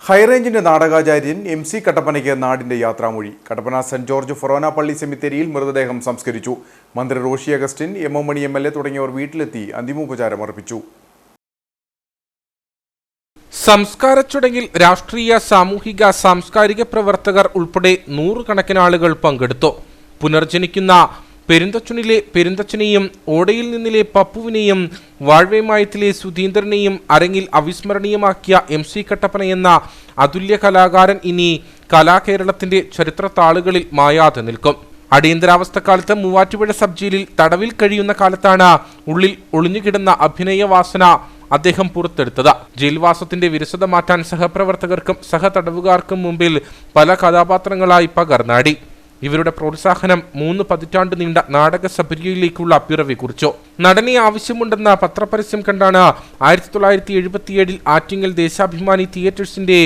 ഹൈറേഞ്ചിന്റെ നാടകാചാര്യൻ MC കട്ടപ്പനയ്ക്ക് നാടിന്റെ യാത്രാമൊഴി. Kattappana saint George ഫൊറോന പള്ളി സെമിത്തേരിയിൽ മൃതദേഹം സംസ്കരിച്ചു. മന്ത്രി റോഷി അഗസ്റ്റിൻ, M.M. മണി MLA തുടങ്ങിയവർ വീട്ടിലെത്തി അന്തിമോപചാരം അർപ്പിച്ചു. സംസ്കാര ചടങ്ങിൽ രാഷ്ട്രീയ, സാമൂഹിക, സാംസ്കാരിക പ്രവർത്തകർ ഉൾപ്പെടെ നൂറുകണക്കിന് ആളുകൾ പങ്കെടുത്തു. പുനർജനിക്കുന്ന പെരുന്തച്ചനിലെ പെരുന്തച്ചനെയും ഓടയിൽ നിന്നിലെ പപ്പുവിനെയും വാഴ്വേമായത്തിലെ സുധീന്ദ്രനെയും അരങ്ങിൽ അവിസ്മരണീയമാക്കിയ MC കട്ടപ്പന എന്ന അതുല്യ കലാകാരൻ ഇനി കലാകേരളത്തിന്റെ ചരിത്ര താളുകളിൽ മായാതെ നിൽക്കും. അടിയന്തരാവസ്ഥക്കാലത്ത് മൂവാറ്റുപുഴ സബ് ജയിലിൽ തടവിൽ കഴിയുന്ന കാലത്താണ് ഉള്ളിൽ ഒളിഞ്ഞുകിടന്ന അഭിനയ വാസന അദ്ദേഹം പുറത്തെടുത്തത്. ജയിൽവാസത്തിന്റെ വിരസത മാറ്റാൻ സഹപ്രവർത്തകർക്കും സഹതടവുകാർക്കും മുമ്പിൽ പല കഥാപാത്രങ്ങളായി പകർന്നാടി. ഇവരുടെ പ്രോത്സാഹനം 3 പതിറ്റാണ്ട് നീണ്ട നാടക സബരിയിലേക്കുള്ള പിറവി കുറിച്ചു. നടനെ ആവശ്യമുണ്ടെന്ന പത്രപരസ്യം കണ്ടാണ് 1977 ആറ്റിങ്ങൽ ദേശാഭിമാനി തിയേറ്റേഴ്സിന്റെ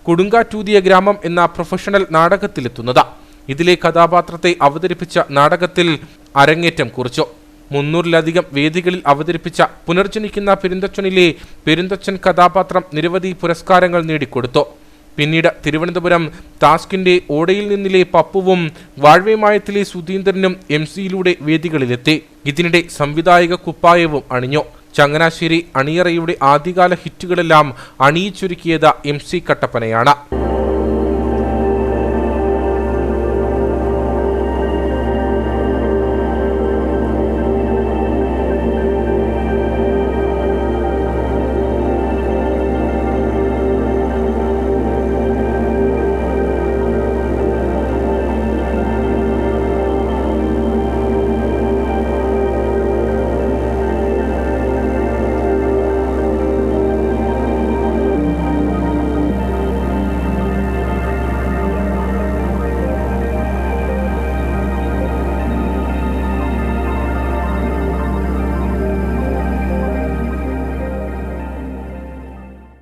കൊടുങ്കാറ്റൂതിയ ഗ്രാമം എന്ന പ്രൊഫഷണൽ നാടകത്തിലെത്തുന്നത്. ഇതിലെ കഥാപാത്രത്തെ അവതരിപ്പിച്ച നാടകത്തിൽ അരങ്ങേറ്റം കുറിച്ചു. 300-ലധികം വേദികളിൽ അവതരിപ്പിച്ച പുനർജനിക്കുന്ന പെരുന്തച്ചനിലെ പെരുന്തച്ചൻ കഥാപാത്രം നിരവധി പുരസ്കാരങ്ങൾ നേടിക്കൊടുത്തു. പിന്നീട് തിരുവനന്തപുരം താസ്കിന്റെ ഓടയിൽ നിന്നിലെ പപ്പുവും വാഴ്വേമായത്തിലെ സുധീന്ദ്രനും MC-യിലൂടെ വേദികളിലെത്തി. ഇതിനിടെ സംവിധായക കുപ്പായവും അണിഞ്ഞു. ചങ്ങനാശ്ശേരി അണിയറയുടെ ആദ്യകാല ഹിറ്റുകളെല്ലാം അണിയിച്ചൊരുക്കിയത് MC കട്ടപ്പനയാണ്.